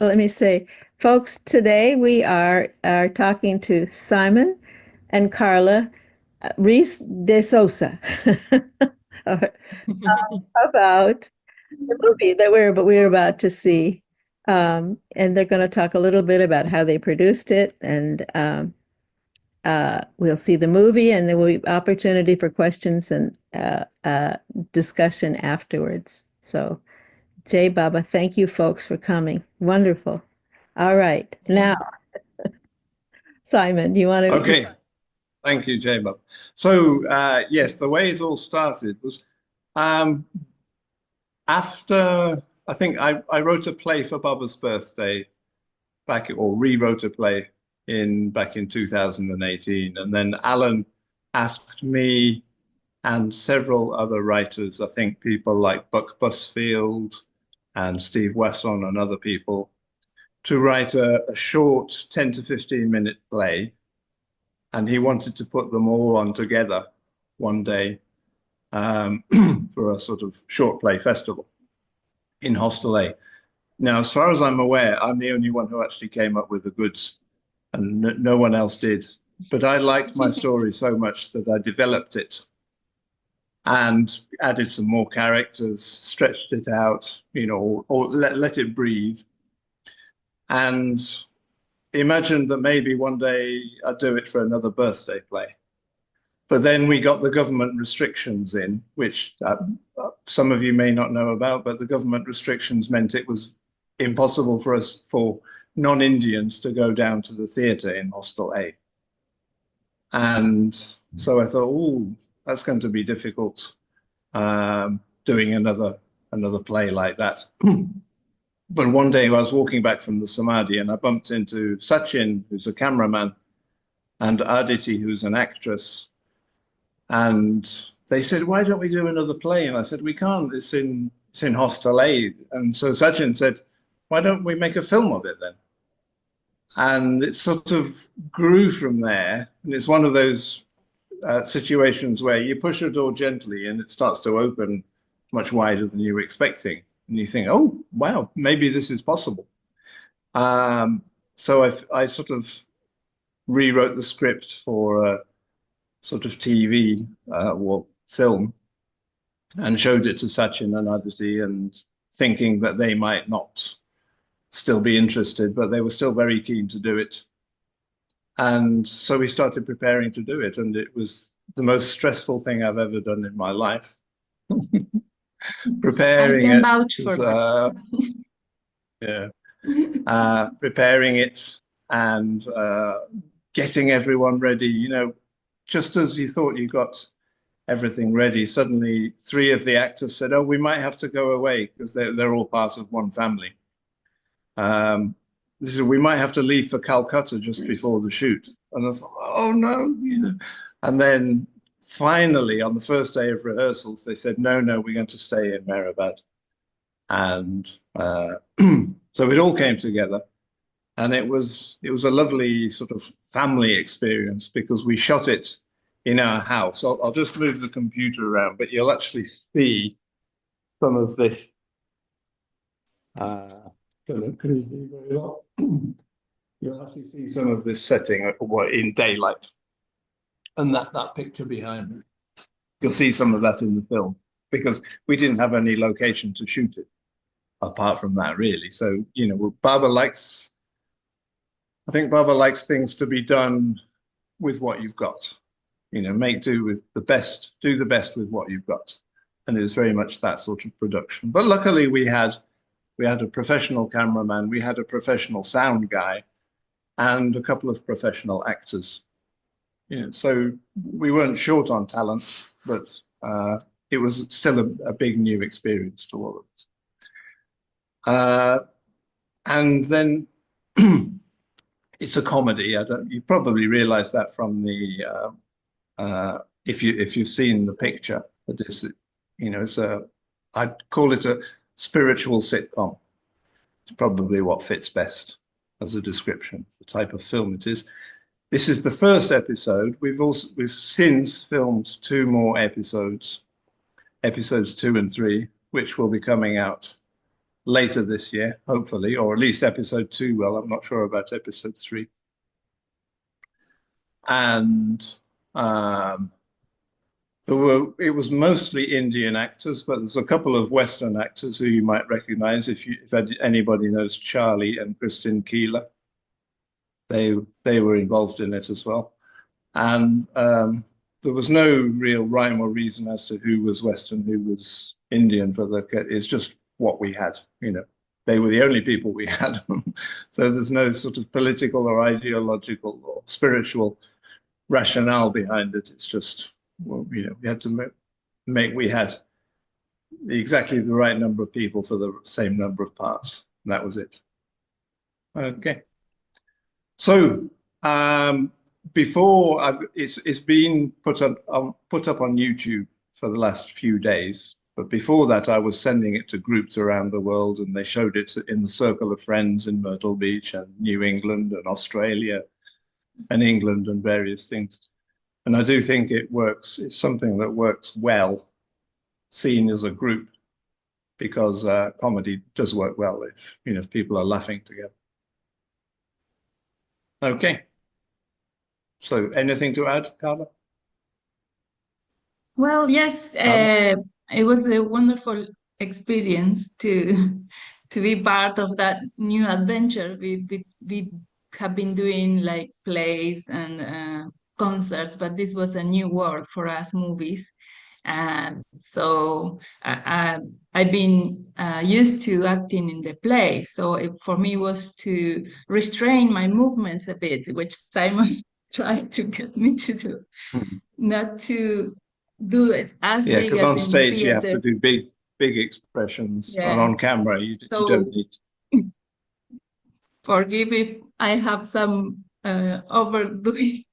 let me say, folks, today we are talking to Simon and Carla, Reece deSousa, about the movie that we're about to see. And they're going to talk a little bit about how they produced it, and we'll see the movie, and there will be opportunity for questions and discussion afterwards. So, Jay, Baba, thank you folks for coming. Wonderful. All right. Now, Simon, you want to? Okay. Thank you, Jay, Bob. So, yes, the way it all started was after, I think I wrote a play for Baba's birthday or rewrote a play back in 2018. And then Alan asked me and several other writers, I think people like Buck Busfield and Steve Wesson and other people, to write a short 10 to 15 minute play. And he wanted to put them all on together one day for a sort of short play festival in Hostel A. Now, as far as I'm aware, I'm the only one who actually came up with the goods, and no one else did. But I liked my story so much that I developed it and added some more characters, stretched it out, or let it breathe. And imagined that maybe one day I'd do it for another birthday play. But then we got the government restrictions in, which some of you may not know about, but the government restrictions meant it was impossible for non-Indians to go down to the theatre in Hostel A. And so I thought, oh, that's going to be difficult, doing another play like that. But one day I was walking back from the Samadhi and I bumped into Sachin, who's a cameraman, and Aditi, who's an actress. And they said, why don't we do another play? And I said, we can't, it's in Hostel A. And so Sachin said, why don't we make a film of it then? And it sort of grew from there. And it's one of those situations where you push a door gently and it starts to open much wider than you were expecting. And you think, oh, wow, maybe this is possible. So I sort of rewrote the script for a sort of TV or film and showed it to Sachin and Aditi, and thinking that they might not still be interested, but they were still very keen to do it. And so we started preparing to do it, and it was the most stressful thing I've ever done in my life. Preparing it was, preparing it and getting everyone ready. Just as you thought you got everything ready, suddenly 3 of the actors said, oh, we might have to go away because they're all part of one family. They said, we might have to leave for Calcutta just before the shoot. And I thought, oh no, And then finally, on the first day of rehearsals, they said, no, we're going to stay in Meherabad. And so it all came together. And it was a lovely sort of family experience because we shot it in our house. I'll just move the computer around, but you'll actually see some of this. Can you see very well? You'll actually see some of this setting in daylight. And that picture behind me, you'll see some of that in the film because we didn't have any location to shoot it apart from that, really. So, I think Baba likes things to be done with what you've got. Make do with the best, do the best with what you've got. And it was very much that sort of production. But luckily we had a professional cameraman, we had a professional sound guy, and a couple of professional actors. So we weren't short on talent, but it was still a big new experience to all of us. And then it's a comedy. You probably realize that from the if you've seen the picture. But I'd call it a spiritual sitcom. It's probably what fits best as a description of the type of film it is. This is the first episode. We've since filmed 2 more episodes 2 and 3, which will be coming out later this year, hopefully, or at least episode 2. Well, I'm not sure about episode 3. And it was mostly Indian actors, but there's a couple of Western actors who you might recognize if anybody knows Charlie and Kristen Keeler. They were involved in it as well. And there was no real rhyme or reason as to who was Western, who was Indian it's just what we had, They were the only people we had. So there's no sort of political or ideological or spiritual rationale behind it. It's just, we had to we had exactly the right number of people for the same number of parts. And that was it. Okay. So it's been put up on YouTube for the last few days. But before that, I was sending it to groups around the world, and they showed it in the circle of friends in Myrtle Beach and New England and Australia and England and various things. And I do think it works. It's something that works well seen as a group, because comedy does work well if people are laughing together. Okay. So anything to add, Carla? Well, yes, it was a wonderful experience to be part of that new adventure. We have been doing like plays and concerts, but this was a new world for us, movies. And so I've been used to acting in the play. So for me was to restrain my movements a bit, which Simon tried to get me to do, not to do it as big because as on in stage you have theater. to do big expressions, Yes. and on camera you don't need. Forgive if I have some overdoing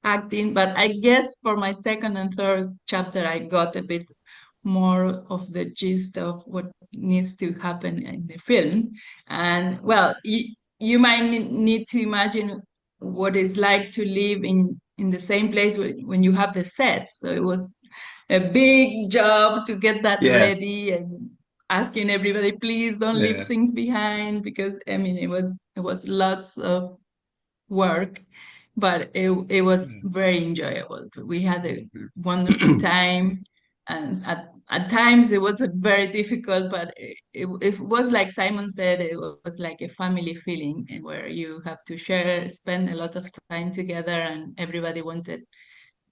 acting, but I guess for my second and third chapter I got a bit more of the gist of what needs to happen in the film. And well, you might need to imagine what it's like to live in the same place when you have the sets. So it was a big job to get that ready, and asking everybody, please don't leave things behind, because I mean it was lots of work, but it was very enjoyable. We had a wonderful time, and at times it was very difficult, but it was like Simon said, it was like a family feeling, where you have to spend a lot of time together, and everybody wanted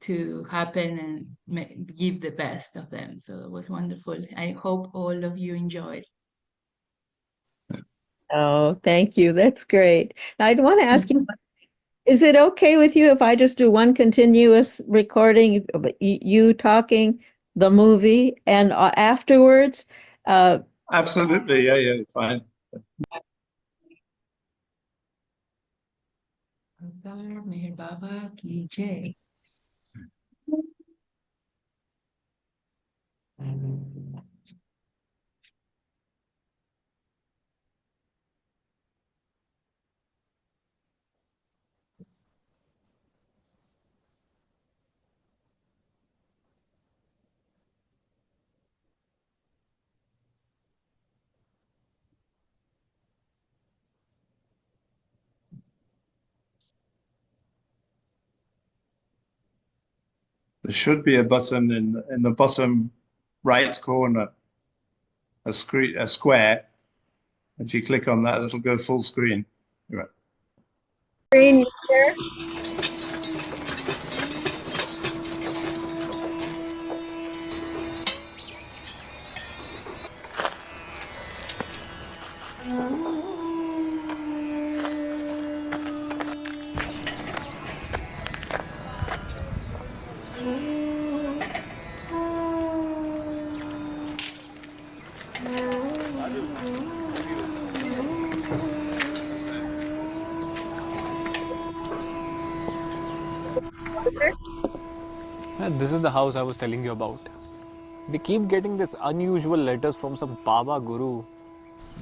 to happen and give the best of them. So it was wonderful. I hope all of you enjoyed. Oh, thank you. That's great. Now, I'd want to ask you, is it okay with you if I just do one continuous recording, you talking, the movie, and afterwards? Absolutely, yeah, fine. Meherabad ki jai. There should be a button in the bottom right corner, a square. If you click on that, it'll go full screen. Right. Screen here. This is the house I was telling you about. We keep getting these unusual letters from some Baba Guru.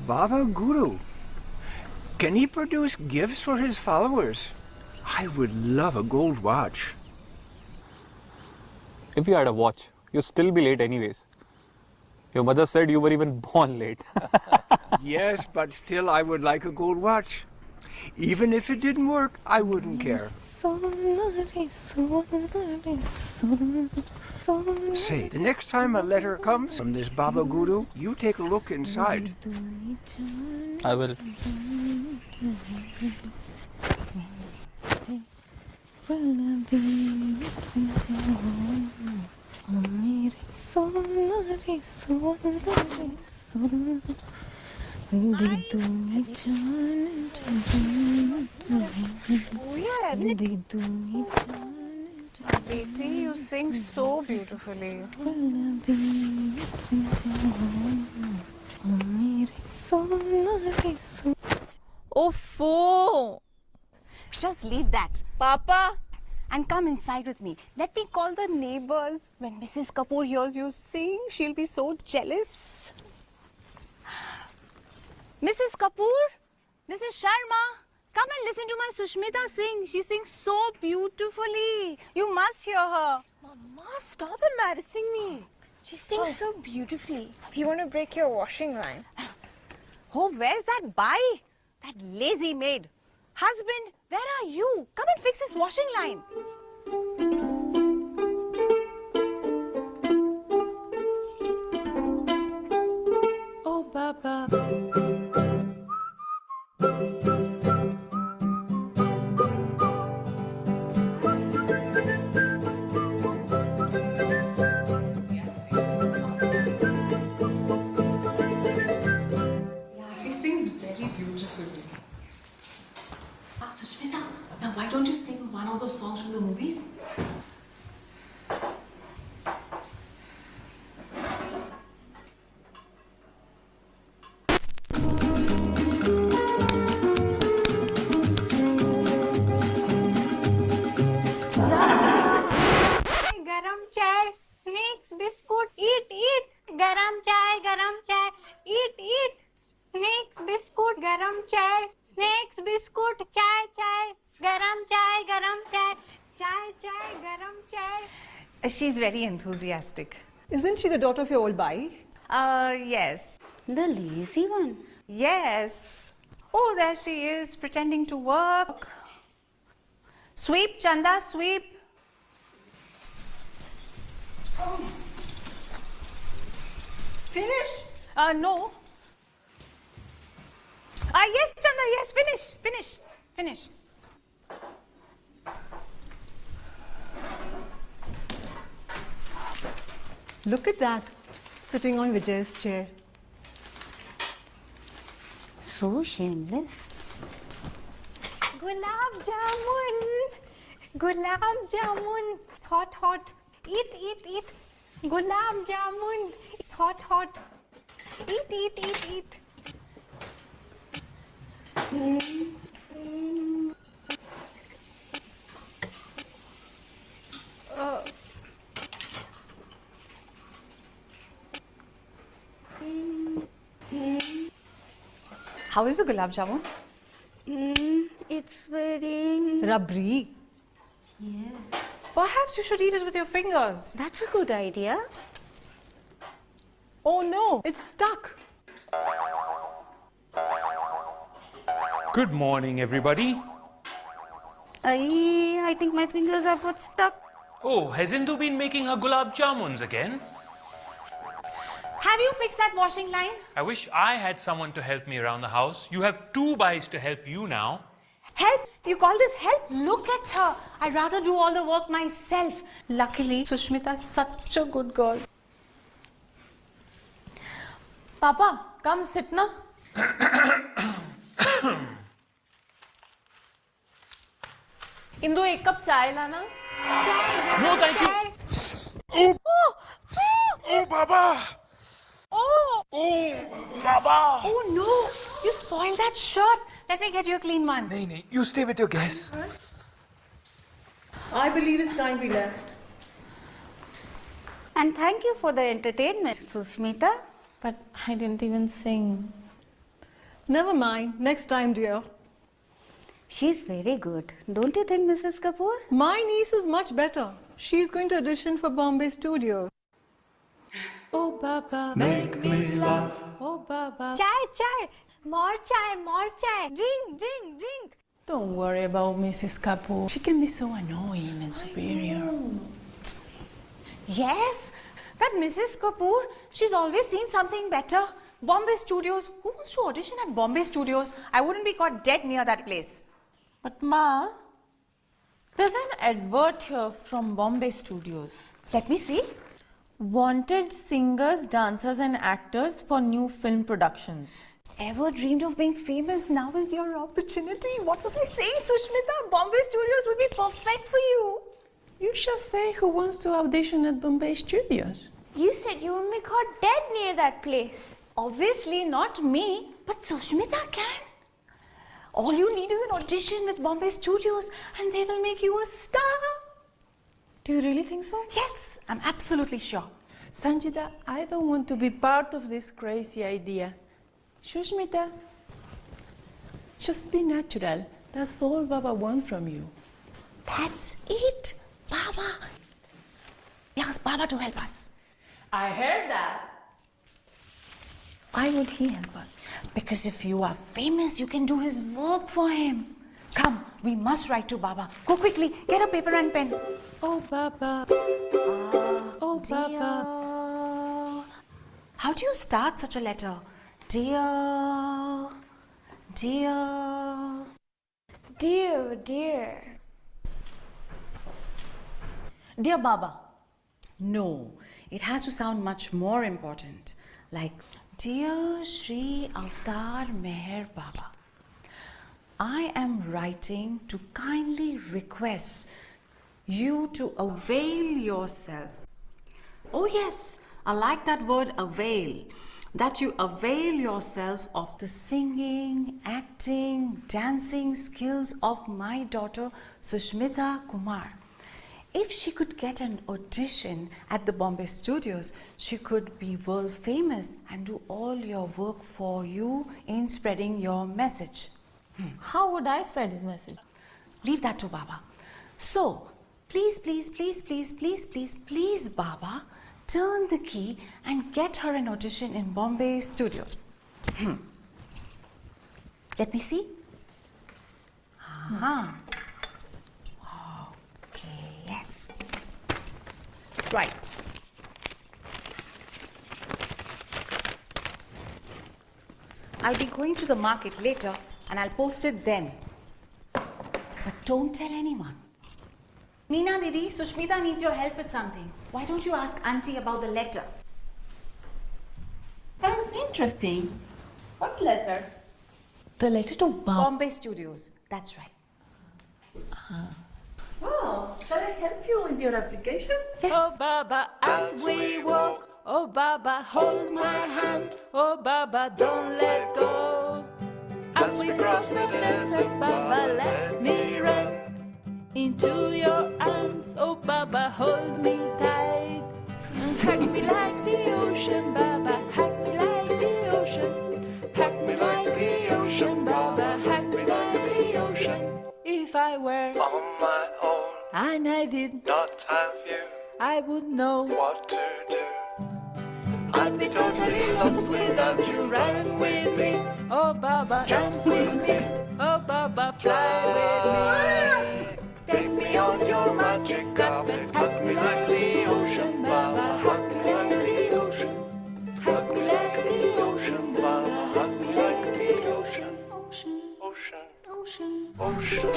Baba Guru? Can he produce gifts for his followers? I would love a gold watch. If you had a watch, you'd still be late anyways. Your mother said you were even born late. Yes, but still I would like a gold watch. Even if it didn't work, I wouldn't care. Say, the next time a letter comes from this Baba Guru, you take a look inside. I will. Beti, you sing so beautifully. Oh, Just leave that Papa. and come inside with me. Let me call the neighbors. When Mrs. Kapoor hears you sing, she'll be so jealous. Mrs. Kapoor, Mrs. Sharma, come and listen to my Sushmita sing. She sings so beautifully. You must hear her. Mama, stop embarrassing me. She sings so beautifully. If you want to break your washing line. Oh, where's that Bai? That lazy maid. Husband, where are you? Come and fix this washing line. Oh, Baba. She sings very beautifully. Sushmita, now why don't you sing one of those songs from the movies? Garam chai, snakes, biscuit, eat. Garam chai, eat. Snakes, biscuit, garam chai, snakes, biscuit, chai. Garam chai, chai, garam chai. She's very enthusiastic. Isn't she the daughter of your old Bai? Yes. The lazy one. Yes. Oh, there she is, pretending to work. Sweep, Chanda, sweep. Finish. No. Yes, Chanda, yes, finish. Look at that, sitting on Vijay's chair. So shameless. Gulab jamun, hot. Eat. Gulab jamun, hot. Eat. How is the gulab jamun? It's very... Rabri. Yes. Perhaps you should eat it with your fingers. That's a good idea. Oh no, it's stuck. Good morning, everybody. I think my fingers have got stuck. Oh, has Indu been making her gulab jamuns again? Have you fixed that washing line? I wish I had someone to help me around the house. You have 2 Bais to help you now. Help? You call this help? Look at her. I'd rather do all the work myself. Luckily, Sushmita is such a good girl. Papa, come sit na. Indu, एक cup चाय लाना. No, thank you. Oh, Baba. Oh, Baba. Oh no, you spoiled that shirt. Let me get you a clean one. Nee, you stay with your guests. I believe it's time we left. And thank you for the entertainment, Sushmita. But I didn't even sing. Never mind, next time, dear. She's very good. Don't you think, Mrs. Kapoor? My niece is much better. She's going to audition for Bombay Studios. Oh Baba, Make me laugh. oh Baba. Chai, chai. More chai, more chai. Drink, drink, drink. Don't worry about Mrs. Kapoor. She can be so annoying and superior. Yes, that Mrs. Kapoor, she's always seen something better. Bombay Studios. Who wants to audition at Bombay Studios? I wouldn't be caught dead near that place. But Ma, there's an advert here from Bombay Studios. Let me see. Wanted singers, dancers and actors for new film productions. Ever dreamed of being famous? Now is your opportunity. What was I saying, Sushmita? Bombay Studios would be perfect for you. You shall say who wants to audition at Bombay Studios. You said you wouldn't be caught dead near that place. Obviously not me, but Sushmita can. All you need is an audition with Bombay Studios and they will make you a star. Do you really think so? Yes, I'm absolutely sure. Sanchita, I don't want to be part of this crazy idea. Sushmita, just be natural. That's all Baba wants from you. That's it, Baba. Ask Baba to help us. I heard that. Why would he help us? Because if you are famous, you can do his work for him. Come, we must write to Baba. Go quickly, get a paper and pen. Oh Baba, oh Baba. How do you start such a letter? Dear, dear. Dear, dear. Dear Baba. No, it has to sound much more important. Like, Dear Shri Avatar Meher Baba, I am writing to kindly request you to avail yourself. Oh yes, I like that word avail. That you avail yourself of the singing, acting, dancing skills of my daughter Sushmita Kumar. If she could get an audition at the Bombay Studios, she could be world famous and do all your work for you in spreading your message. How would I spread his message? Leave that to Baba. So, please, please, please, please, please, please, please, Baba, turn the key and get her an audition in Bombay Studios. Let me see. Okay, yes. Right. I'll be going to the market later and I'll post it then. But don't tell anyone. Neena Didi, Sushmita needs your help with something. Why don't you ask Auntie about the letter? Sounds interesting. What letter? The letter to Baba. Bombay Studios, that's right. Oh, shall I help you with your application? Yes. Oh Baba, as we walk. Oh Baba, hold my hand. Oh Baba, don't let go. As we cross the desert, Baba, let me run into your arms. Oh Baba, hold me tight. Hug me like the ocean, Baba. Hug me like the ocean. Hug me like the ocean, Baba. Hug me like the ocean. If I were On my own, and I did not have you, I would know what to do. I'd be totally lost without you. Run with me, oh Baba, jump with me, oh Baba, fly with me. Take me on your magic carpet. Hug me like the ocean, Baba. Hug me like the ocean. Hug me like the ocean, Baba. Hug me like the ocean. Ocean, ocean, ocean.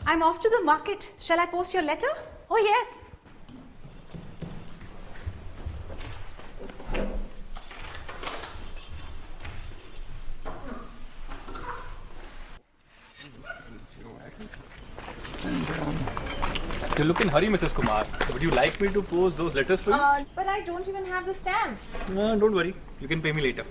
I'm off to the market. Shall I post your letter? Oh yes. You look in hurry, Mrs. Kumar. Would you like me to post those letters for you? But I don't even have the stamps. No, don't worry. You can pay me later.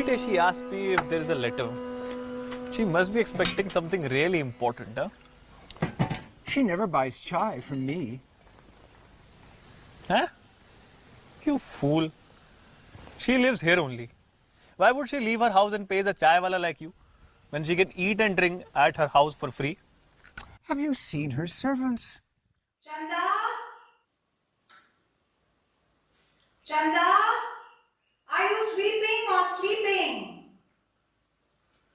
Every day she asks me if there's a letter. She must be expecting something really important, huh? She never buys chai from me. Huh? You fool. She lives here only. Why would she leave her house and pays a chai wala like you when she can eat and drink at her house for free? Have you seen her servants? Chanda? Chanda? Are you sweeping or sleeping?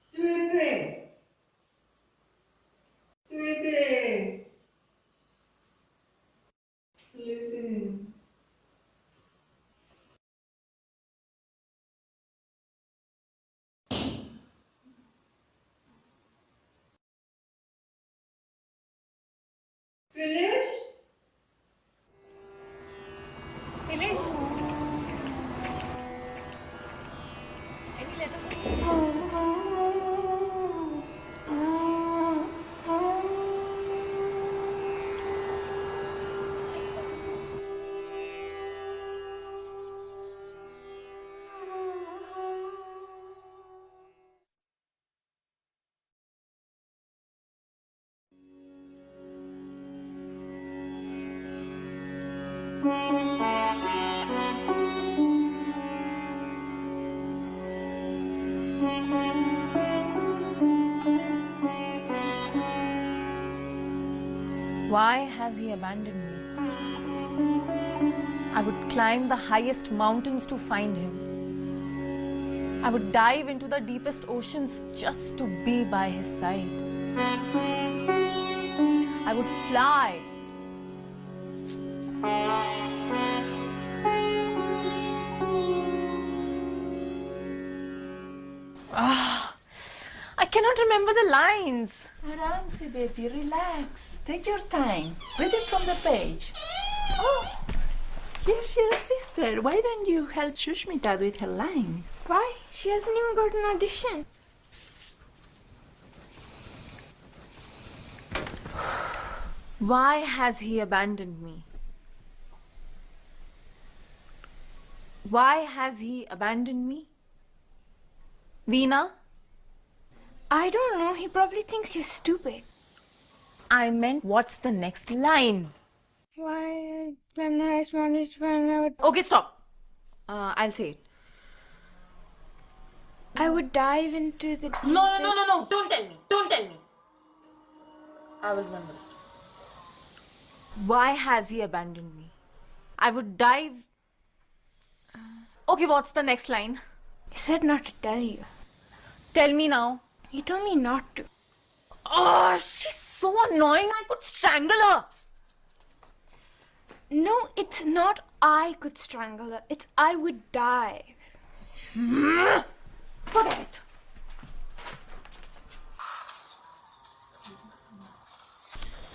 Sleeping. Sleeping. Sleeping. Finish? Finish? Any letter? Why has he abandoned me? I would climb the highest mountains to find him. I would dive into the deepest oceans just to be by his side. I would fly. I cannot remember the lines. Aramsi, baby, relax. Take your time. Read it from the page. Oh, here's your sister. Why don't you help Sushmita with her lines? Why? She hasn't even got an audition. Why has he abandoned me? Why has he abandoned me? Veena? I don't know. He probably thinks you're stupid. I meant, what's the next line? Why? I'm the highest mountain when I would. Okay, stop. I'll say it. I would dive into the. No. Don't tell me. Don't tell me. I will remember it. Why has he abandoned me? I would dive. Okay, what's the next line? He said not to tell you. Tell me now. He told me not to. Oh, she's so annoying. I could strangle her. No, it's not I could strangle her. It's I would dive. Forget it.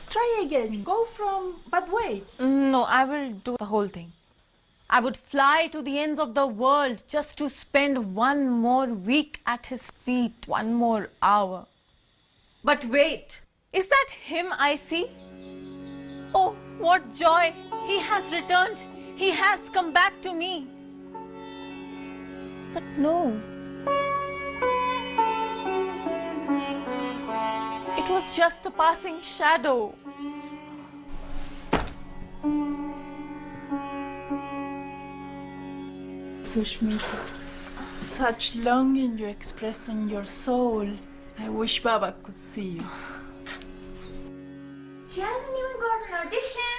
Try again. Go from. But wait. No, I will do the whole thing. I would fly to the ends of the world just to spend one more week at his feet, one more hour. But wait, is that him I see? Oh, what joy! He has returned. He has come back to me. But no. It was just a passing shadow. Sushmita, such longing you express on your soul. I wish Baba could see you. She hasn't even got an audition.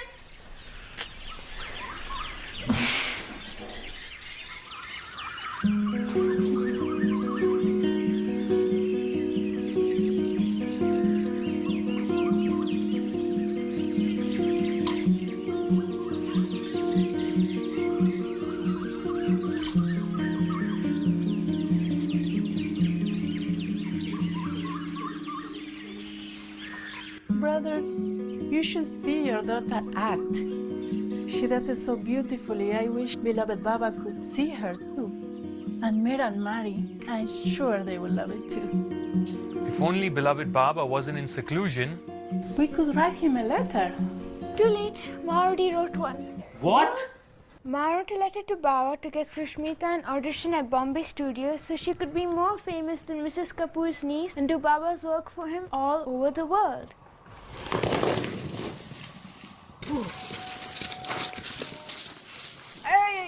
Brother, you should see your daughter act. She does it so beautifully. I wish beloved Baba could see her too. And Meera and Mari, I'm sure they will love it too. If only beloved Baba wasn't in seclusion. We could write him a letter. Too late. Ma already wrote one. What? Ma wrote a letter to Baba to get Sushmita an audition at Bombay Studios so she could be more famous than Mrs. Kapoor's niece and do Baba's work for him all over the world.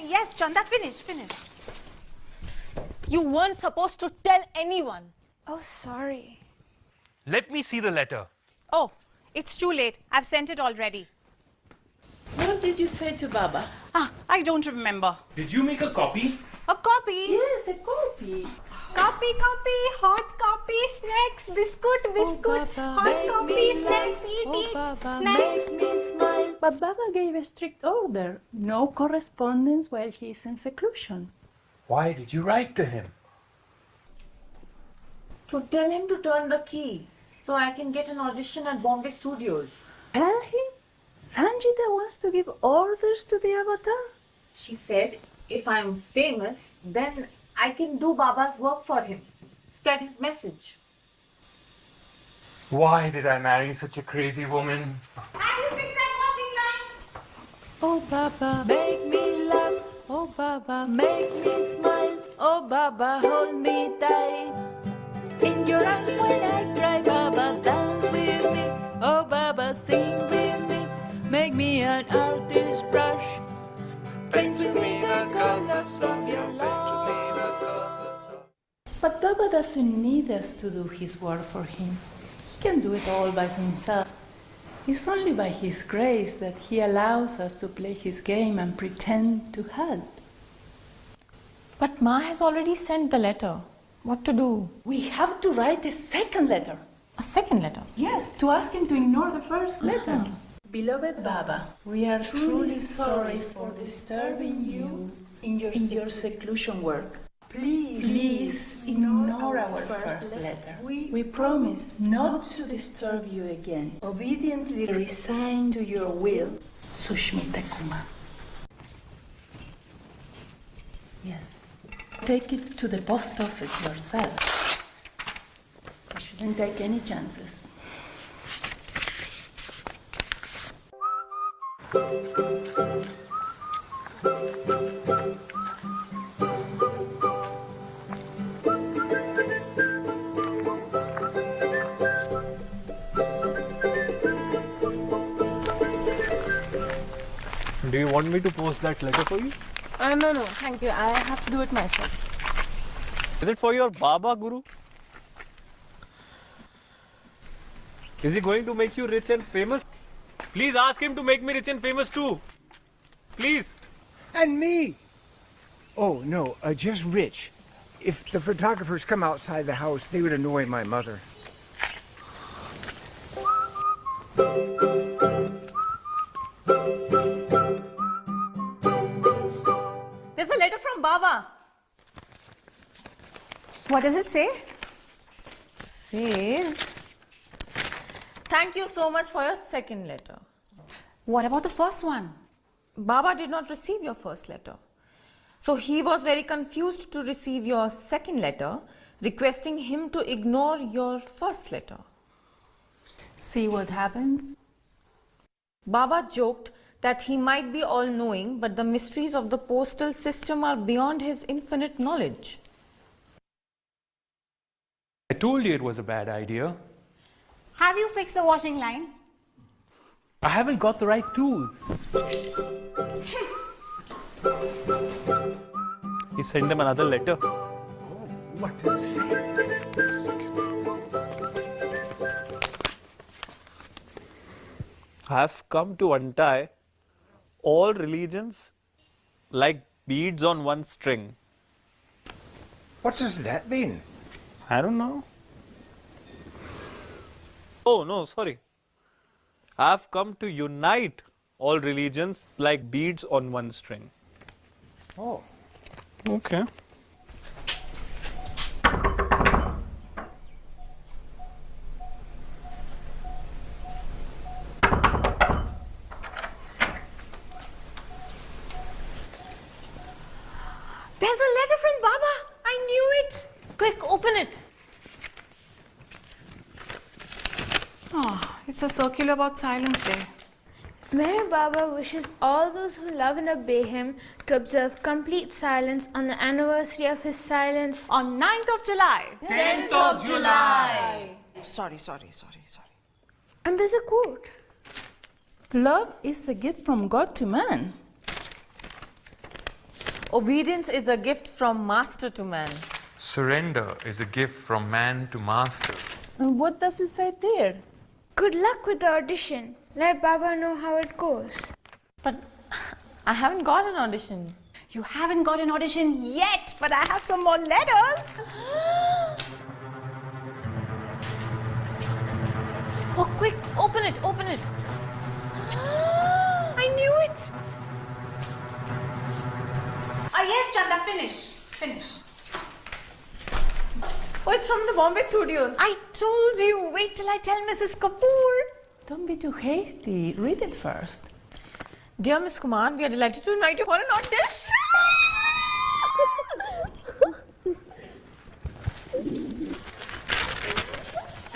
Yes, Chanda, finish. You weren't supposed to tell anyone. Oh, sorry. Let me see the letter. Oh, it's too late. I've sent it already. What did you say to Baba? I don't remember. Did you make a copy? A copy? Yes, a copy. Copy, hot copy, snacks, biscuit, hot copy, snacks, eat, snacks. Make me smile. But Baba gave a strict order. No correspondence while he's in seclusion. Why did you write to him? To tell him to turn the key so I can get an audition at Bombay Studios. Tell him Sanchita wants to give orders to the avatar. She said if I'm famous, then I can do Baba's work for him. Spread his message. Why did I marry such a crazy woman? Oh, Baba, make me laugh. Oh, Baba, make me smile. Oh, Baba, hold me tight. In your arms when I cry, Baba, dance with me. Oh, Baba, sing with me. Make me an artist brush. Paint with me the colors of your love. But Baba doesn't need us to do his work for him. He can do it all by himself. It's only by his grace that he allows us to play his game and pretend to help. But Ma has already sent the letter. What to do? We have to write a second letter. A second letter? Yes, to ask him to ignore the first letter. Beloved Baba, we are truly sorry for disturbing you in your seclusion work. Please ignore our first letter. We promise not to disturb you again. Obediently resign to your will, Sushmita Kumar. Yes, take it to the post office yourself. You shouldn't take any chances. Do you want me to post that letter for you? No, thank you. I have to do it myself. Is it for your Baba, Guru? Is he going to make you rich and famous? Please ask him to make me rich and famous too. Please. And me. Oh, no, just rich. If the photographers come outside the house, they would annoy my mother. There's a letter from Baba. What does it say? Says, thank you so much for your second letter. What about the first one? Baba did not receive your first letter. So he was very confused to receive your second letter, requesting him to ignore your first letter. See what happens? Baba joked that he might be all-knowing, but the mysteries of the postal system are beyond his infinite knowledge. I told you it was a bad idea. Have you fixed the washing line? I haven't got the right tools. He sent them another letter. What does it say? I have come to untie all religions like beads on one string. What does that mean? I don't know. Oh, no, sorry. I have come to unite all religions like beads on one string. Oh. Okay. There's a letter from Baba. I knew it. Quick, open it. Oh, it's a circular about Silence Day. Meher Baba wishes all those who love and obey him to observe complete silence on the anniversary of his silence On 9th of July. 10th of July. Sorry. And there's a quote. Love is a gift from God to man. Obedience is a gift from master to man. Surrender is a gift from man to master. And what does it say there? Good luck with the audition. Let Baba know how it goes. But I haven't got an audition. You haven't got an audition yet, but I have some more letters. Oh, quick, open it. I knew it. Ah, yes, Chanda, finish. Oh, it's from the Bombay Studios. I told you, wait till I tell Mrs. Kapoor. Don't be too hasty. Read it first. Dear Miss Kumar, we are delighted to invite you for an audition.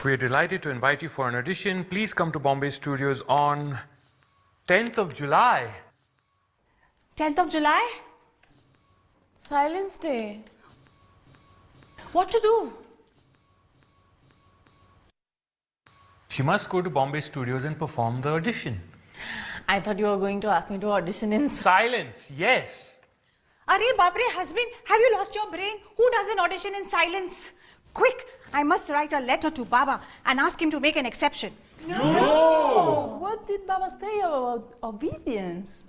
We are delighted to invite you for an audition. Please come to Bombay Studios on 10th of July. 10th of July? Silence Day. What to do? She must go to Bombay Studios and perform the audition. I thought you were going to ask me to audition in Silence, yes. Arey Bapre, husband, have you lost your brain? Who does an audition in silence? Quick, I must write a letter to Baba and ask him to make an exception. No! What did Baba say about obedience?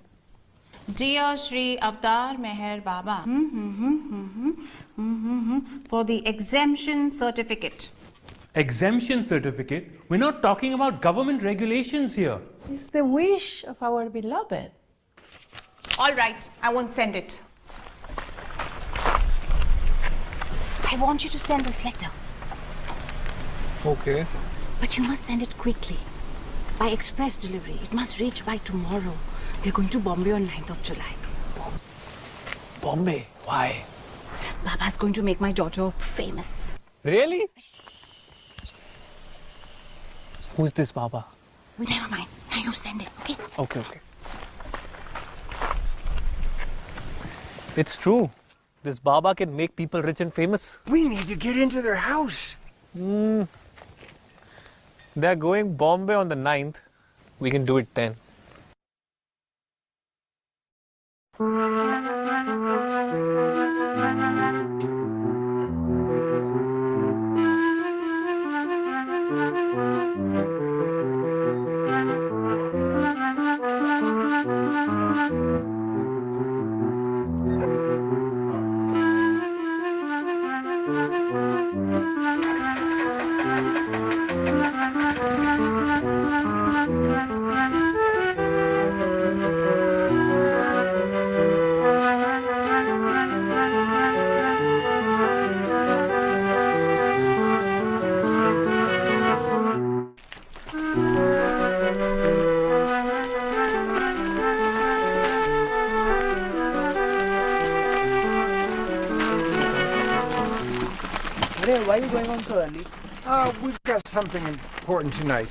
Dear Shri Avtar Meher Baba, for the exemption certificate. Exemption certificate? We're not talking about government regulations here. It's the wish of our beloved. All right, I won't send it. I want you to send this letter. Okay. But you must send it quickly. By express delivery. It must reach by tomorrow. We're going to Bombay on 9th of July. Bombay? Why? Baba's going to make my daughter famous. Really? Who's this Baba? Never mind. Now you send it, okay? Okay. It's true. This Baba can make people rich and famous. We need to get into their house. They're going Bombay on the 9th. We can do it then. Why are you going home so early? We've got something important tonight.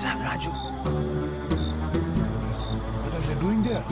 Raju. What are they doing there?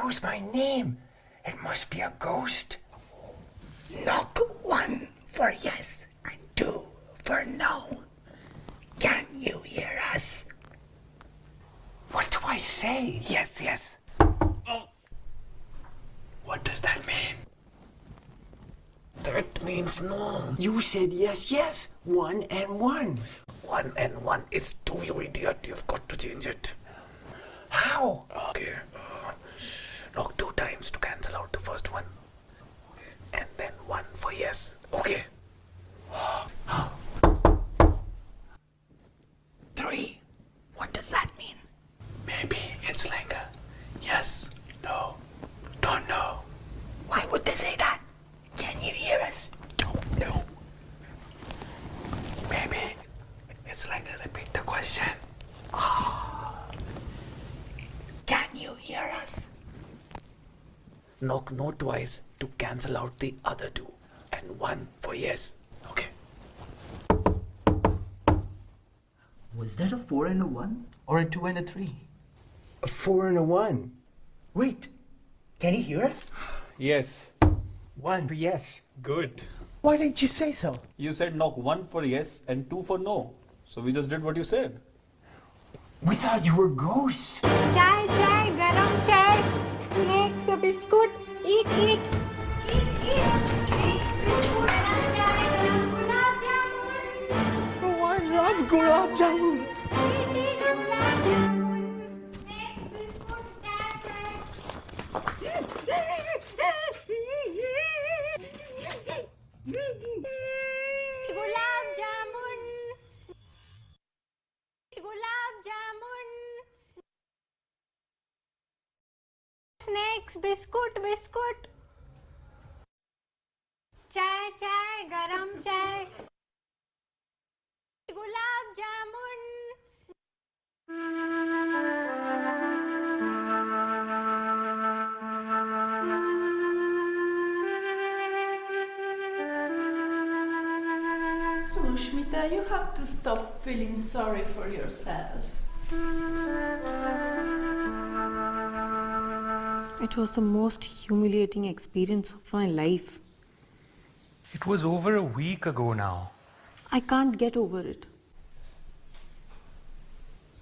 knows my name. It must be a ghost. Knock 1 for yes and 2 for no. Can you hear us? What do I say? Yes, yes. Oh. What does that mean? That means no. You said yes, yes. 1 and 1. 1 and 1 is 2, you idiot. You've got to change it. How? Okay. Knock 2 times to cancel out the first one. And then 1 for yes. Okay. 3. What does that mean? Maybe it's like a yes, no, don't know. Why would they say that? Can you hear us? Don't know. Maybe it's like a repeat the question. Can you hear us? Knock no twice to cancel out the other 2 and 1 for yes. Okay. Was that a 4 and a 1 or a 2 and a 3? A 4 and a 1. Wait, can he hear us? Yes. 1 for yes. Good. Why didn't you say so? You said knock 1 for yes and 2 for no. So we just did what you said. We thought you were ghosts. Chai chai, garam chai. Snakes, a biscuit. Eat, eat. Oh, I love gulab jamun. Gulab jamun. Gulab jamun. Snakes, biscuit, biscuit. Chai, chai, garam chai. Gulab jamun. Sushmita, you have to stop feeling sorry for yourself. It was the most humiliating experience of my life. It was over a week ago now. I can't get over it.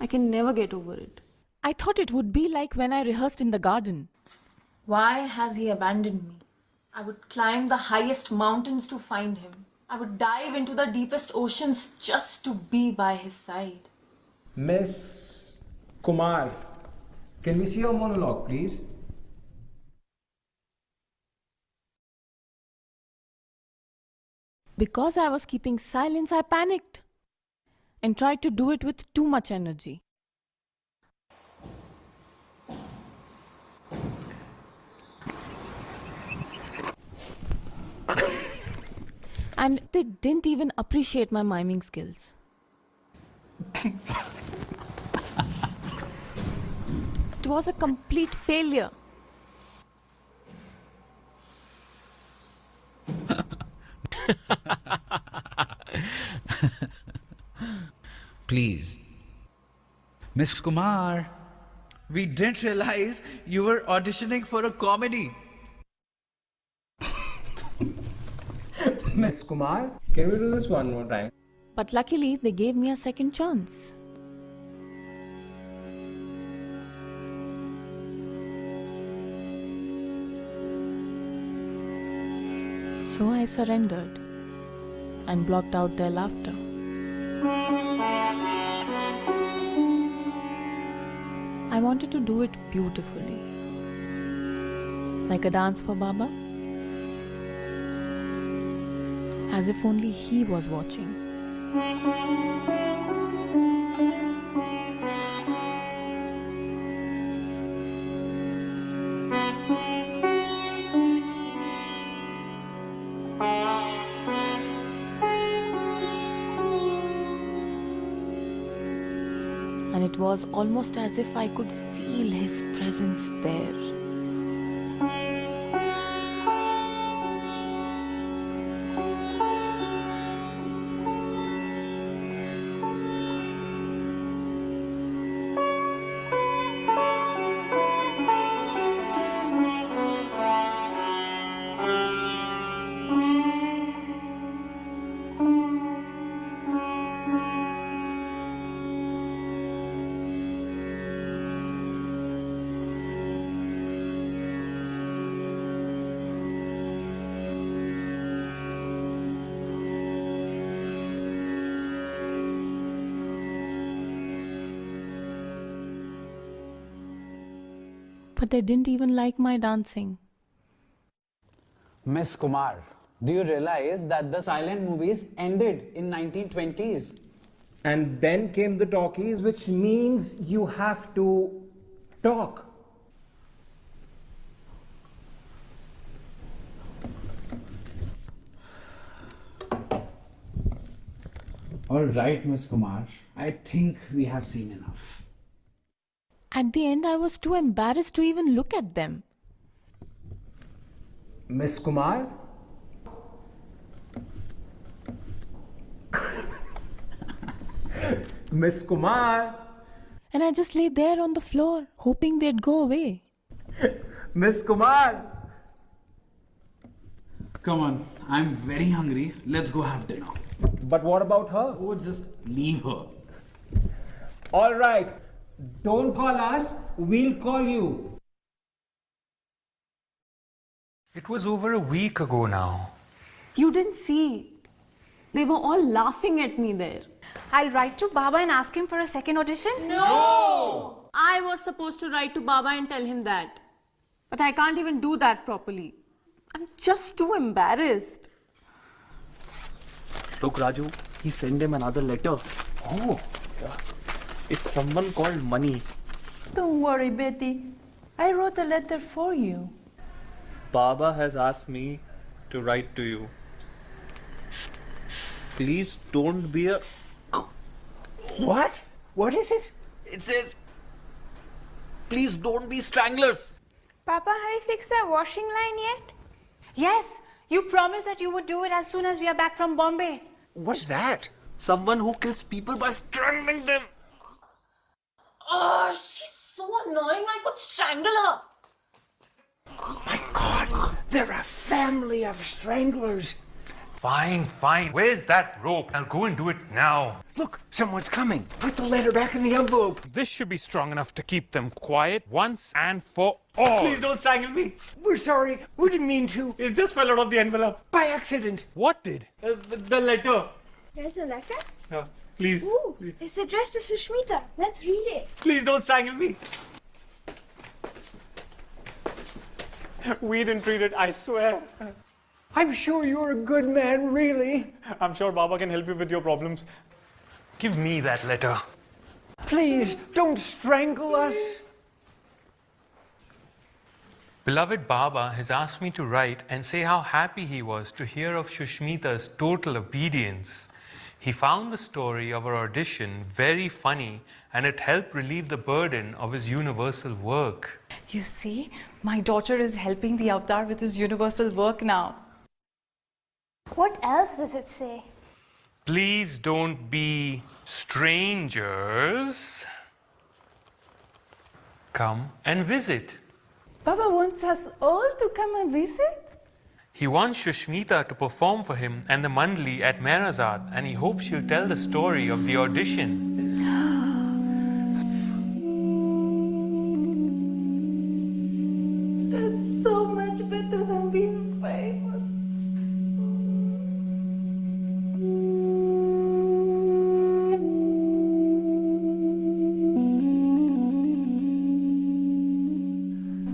I can never get over it. I thought it would be like when I rehearsed in the garden. Why has he abandoned me? I would climb the highest mountains to find him. I would dive into the deepest oceans just to be by his side. Miss Kumar, can we see your monologue, please? Because I was keeping silence, I panicked and tried to do it with too much energy. And they didn't even appreciate my miming skills. It was a complete failure. Please. Miss Kumar, we didn't realize you were auditioning for a comedy. Miss Kumar, can we do this one more time? But luckily, they gave me a second chance. So I surrendered and blocked out their laughter. I wanted to do it beautifully, like a dance for Baba, as if only he was watching. And it was almost as if I could feel his presence there. But they didn't even like my dancing. Miss Kumar, do you realize that the silent movies ended in 1920s? And then came the talkies, which means you have to talk. All right, Miss Kumar. I think we have seen enough. At the end, I was too embarrassed to even look at them. Miss Kumar? Miss Kumar? And I just lay there on the floor, hoping they'd go away. Miss Kumar? Come on, I'm very hungry. Let's go have dinner. But what about her? Oh, just leave her. All right. Don't call us. We'll call you. It was over a week ago now. You didn't see. They were all laughing at me there. I'll write to Baba and ask him for a second audition. No! I was supposed to write to Baba and tell him that. But I can't even do that properly. I'm just too embarrassed. Look, Raju, he sent him another letter. Oh. It's someone called Money. Don't worry, Betty. I wrote a letter for you. Baba has asked me to write to you. Please don't be a... What? What is it? It says, please don't be stranglers. Papa, have you fixed that washing line yet? Yes, you promised that you would do it as soon as we are back from Bombay. What's that? Someone who kills people by strangling them. Oh, she's so annoying. I could strangle her. Oh my God, they're a family of stranglers. Fine, fine. Where's that rope? I'll go and do it now. Look, someone's coming. Put the letter back in the envelope. This should be strong enough to keep them quiet once and for all. Please don't strangle me. We're sorry. We didn't mean to. It just fell out of the envelope. By accident. What did? The letter. There's a letter? Yeah, please. Ooh, Please. it's addressed to Sushmita. Let's read it. Please don't strangle me. We didn't read it, I swear. I'm sure you're a good man, really. I'm sure Baba can help you with your problems. Give me that letter. Please, don't strangle us. Beloved Baba has asked me to write and say how happy he was to hear of Sushmita's total obedience. He found the story of her audition very funny and it helped relieve the burden of his universal work. You see, my daughter is helping the avatar with his universal work now. What else does it say? Please don't be strangers. Come and visit. Baba wants us all to come and visit? He wants Sushmita to perform for him and the Mandli at Meherabad, and he hopes she'll tell the story of the audition. That's so much better than being famous.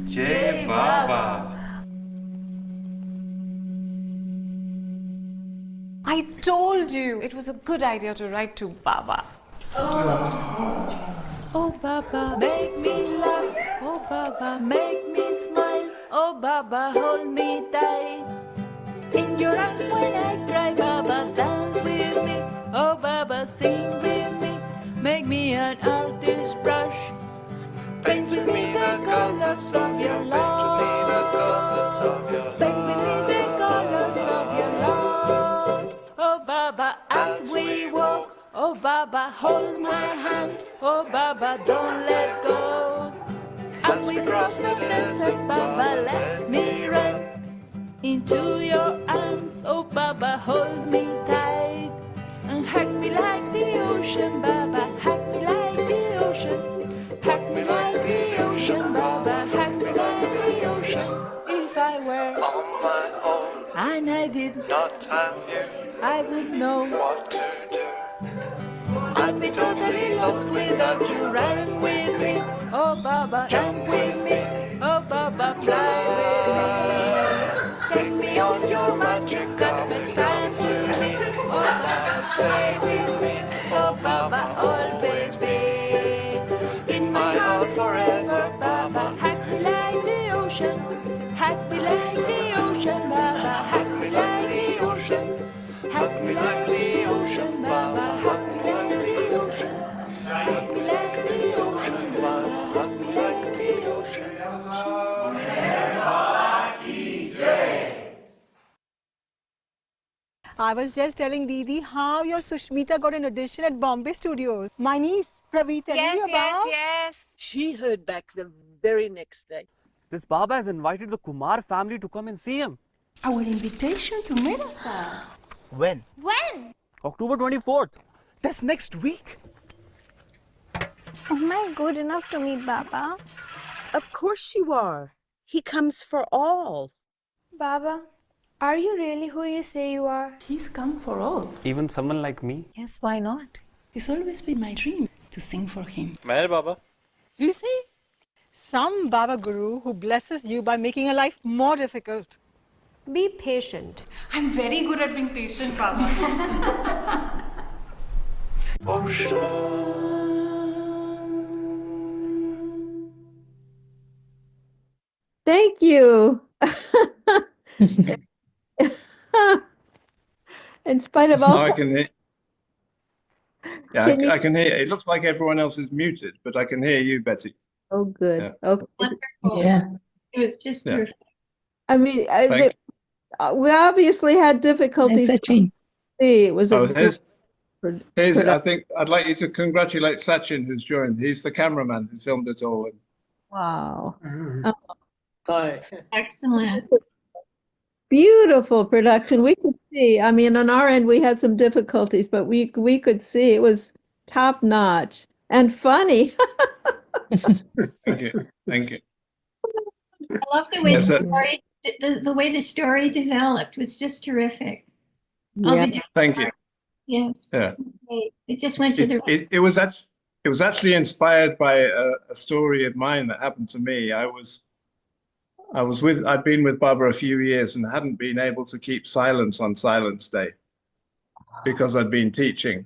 Jai Baba. I told you it was a good idea to write to Baba. Oh Baba, make me laugh. Oh Baba, make me smile. Oh Baba, hold me tight. In your arms when I cry, Baba, dance with me. Oh Baba, sing with me. Make me an artist brush. Paint with me the colors of your love. Paint with me the colors of your love. Oh Baba, as we walk. Oh Baba, hold my hand. Oh Baba, don't let go. As we cross the desert, Baba, let me run into your arms. Oh Baba, hold me tight and hug me like the ocean, Baba. Hug me like the ocean. Hug me like the ocean, Baba. Hug me like the ocean. If I were on my own and I did not have you, I would know what to do. I'd be totally lost without you. Run with me, Oh Baba, jump with me, oh Baba, fly with me. take me on your magic carpet. Come to me, oh Baba, stay with me, oh Baba, always be in my heart forever, Baba. Hack me like the ocean, hack me like the ocean, Baba. Hug me like the ocean, hug me like the ocean, Baba. Hug me like the ocean, hug me like the ocean, Baba. Hug me like the ocean. I was just telling Didi how your Sushmita got an audition at Bombay Studios. My niece, Pravi, telling you about? Yes. She heard back the very next day. This Baba has invited the Kumar family to come and see him. Our invitation to Meherabad. When? When? October 24th. That's next week. Am I good enough to meet Baba? Of course you are. He comes for all. Baba, are you really who you say you are? He's come for all. Even someone like me. Yes, why not? It's always been my dream to sing for him. Meher Baba. You see? Some Baba Guru who blesses you by making your life more difficult. Be patient. I'm very good at being patient, Baba. Thank you. In spite of all. I can hear. Yeah, Can you- I can hear. It looks like everyone else is muted, but I can hear you, Betty. Oh, good. Yeah. Okay. Yeah. It was just Yeah. perfect. I mean, Thank we obviously had difficulties. Sachin. See, it was a Oh, good here's. I production. think I'd like you to congratulate Sachin, who's joined. He's the cameraman who filmed it all. Wow. Excellent. Beautiful production. We could see. I mean, on our end, we had some difficulties, but we could see it was top notch and funny. Thank you. Thank you. I love the way Yes, the sir. story, the way the story developed was just terrific. All the Yeah. different Thank you. parts. Yes. Yeah. It just went to the right. It was actually inspired by a story of mine that happened to me. I'd been with Barbara a few years and hadn't been able to keep silence on Silence Day because I'd been teaching.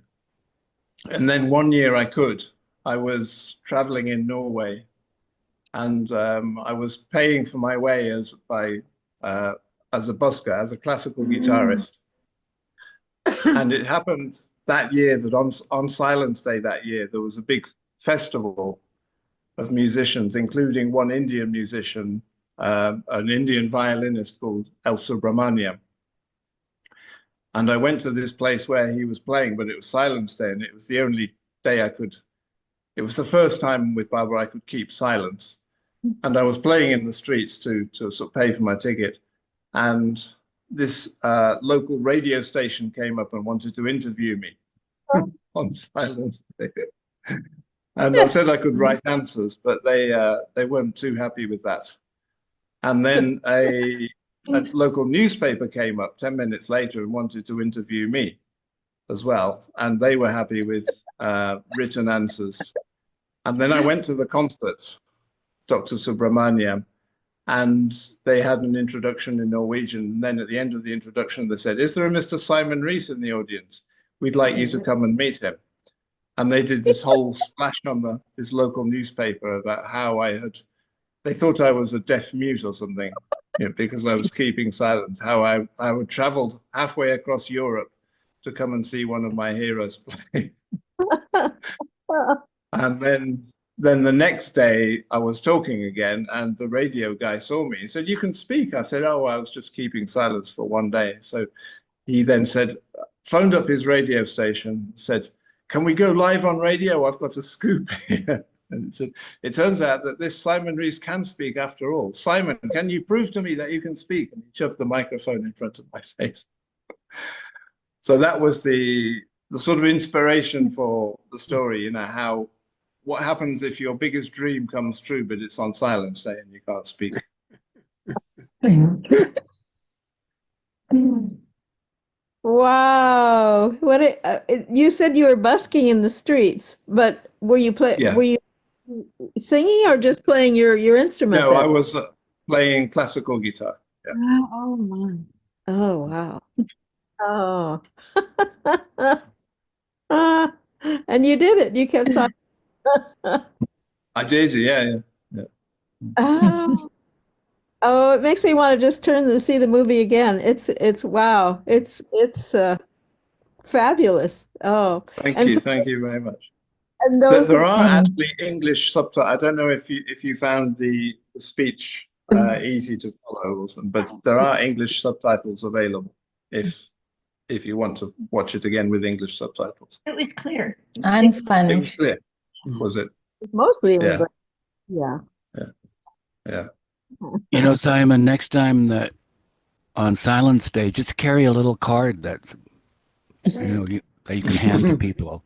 And then one year I could. I was traveling in Norway, and I was paying for my way as a busker, as a classical guitarist. And it happened that year that on Silence Day that year, there was a big festival of musicians, including one Indian musician, an Indian violinist called El Subramaniam. And I went to this place where he was playing, but it was Silence Day, and it was the only day it was the first time with Barbara I could keep silence. And I was playing in the streets to sort of pay for my ticket. And this local radio station came up and wanted to interview me on Silence Day. And I said I could write answers, but they weren't too happy with that. And then a local newspaper came up 10 minutes later and wanted to interview me as well. And they were happy with written answers. And then I went to the concert, Dr. Subramaniam, and they had an introduction in Norwegian. And then at the end of the introduction, they said, "Is there a Mr. Simon Reece in the audience? We'd like you to come and meet him." And they did this whole splash on this local newspaper about how they thought I was a deaf mute or something, because I was keeping silent, how I would traveled halfway across Europe to come and see one of my heroes play. And then the next day I was talking again, and the radio guy saw me. He said, "You can speak." I said, "Oh, I was just keeping silence for one day." So he then phoned up his radio station, said, "Can we go live on radio? I've got a scoop here." And said, "It turns out that this Simon Reece can speak after all. Simon, can you prove to me that you can speak?" And he shoved the microphone in front of my face. So that was the sort of inspiration for the story, what happens if your biggest dream comes true, but it's on Silence Day and you can't speak. Wow. You said you were busking in the streets, but were you Yeah. were you singing or just playing your instrument No, then? I was playing classical guitar. Yeah. Oh my. Oh wow. Oh. And you did it. You kept signing. I did, yeah. Oh. Oh, it makes me want to just turn and see the movie again. It's wow. It's fabulous. Oh. Thank And you, so thank you very much. and those There are actually English subtitles. I don't know if you found the speech easy to follow or something, but there are English subtitles available if you want to watch it again with English subtitles. It was clear. And It was Spanish. clear, was it? mostly Yeah. English. Yeah. Yeah. You know, Simon, next time that on silence day, just carry a little card that's, that you can hand to people.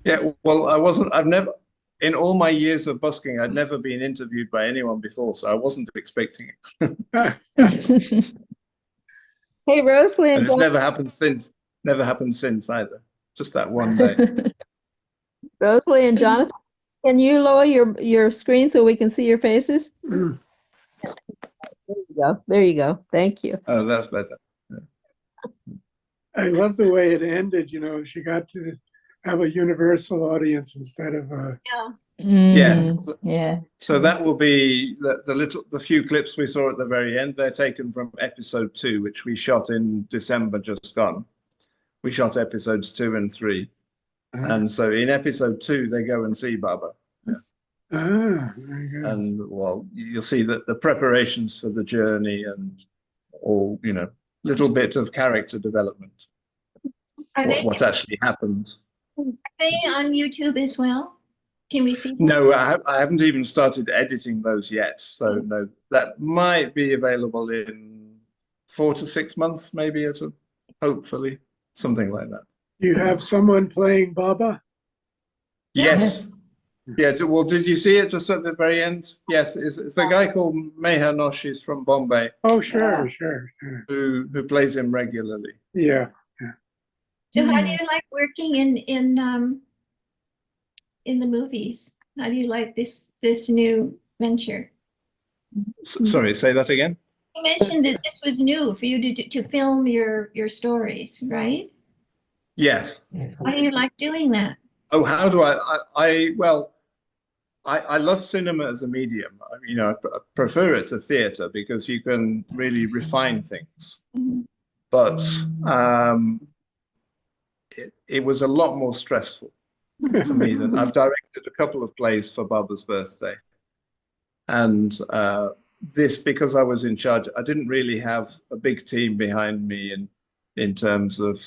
Yeah, well, I've never, in all my years of busking, I'd never been interviewed by anyone before, so I wasn't expecting it. Hey, Rosalie And and it's never happened since either. Just that one day. Rosalie and Jonathan, can you lower your screen so we can see your faces? There you go. There you go. Thank you. Oh, that's better. I love the way it ended. She got to have a universal audience instead of a. Yeah. So that will be the few clips we saw at the very end. They're taken from episode 2, which we shot in December just gone. We shot episodes 2 and 3. And so in episode 2, they go and see Baba. Very good. And well, you'll see that the preparations for the journey and all, little bit of character development. What actually happened. Are they on YouTube as well? Can we see them? No, I haven't even started editing those yet. So no, that might be available in 4 to 6 months, maybe, hopefully, something like that. You have someone playing Baba? Yes. Yeah, well, did you see it just at the very end? Yes, it's a guy called Meherabad. He's from Bombay. Oh, sure. Who plays him regularly. Yeah. So how do you like working in the movies? How do you like this new venture? Sorry, say that again. You mentioned that this was new for you to film your stories, right? Yes. How do you like doing that? Oh, how do I love cinema as a medium. I prefer it to theater because you can really refine things. But it was a lot more stressful for me than I've directed a couple of plays for Baba's birthday. And this, because I was in charge, I didn't really have a big team behind me in terms of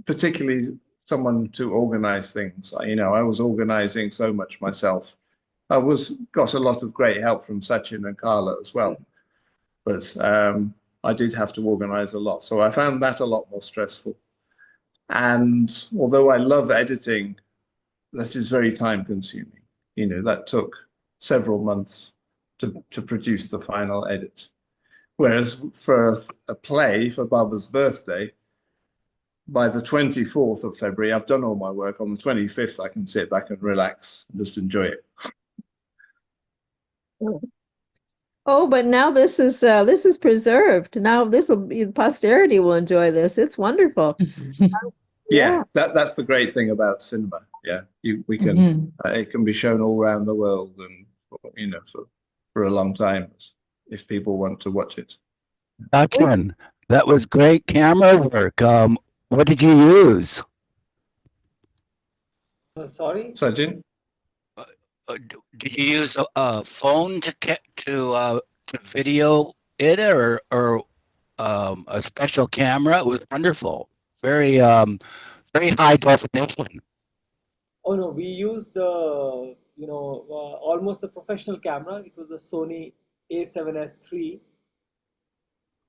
particularly someone to organize things. I was organizing so much myself. I got a lot of great help from Sachin and Carla as well. But I did have to organize a lot. So I found that a lot more stressful. And although I love editing, that is very time consuming. That took several months to produce the final edit. Whereas for a play for Baba's birthday, by the 24th of February, I've done all my work. On the 25th, I can sit back and relax and just enjoy it. Oh, but now this is preserved. Now posterity will enjoy this. It's wonderful. Yeah, that's the great thing about cinema. Yeah, we can it can be shown all around the world, and for a long time if people want to watch it. Sachin, that was great camera work. What did you use? Sorry? Sachin? Did you use a phone to video it or a special camera? It was wonderful. Very high definition. Oh no, we used almost a professional camera. It was a Sony A7S III,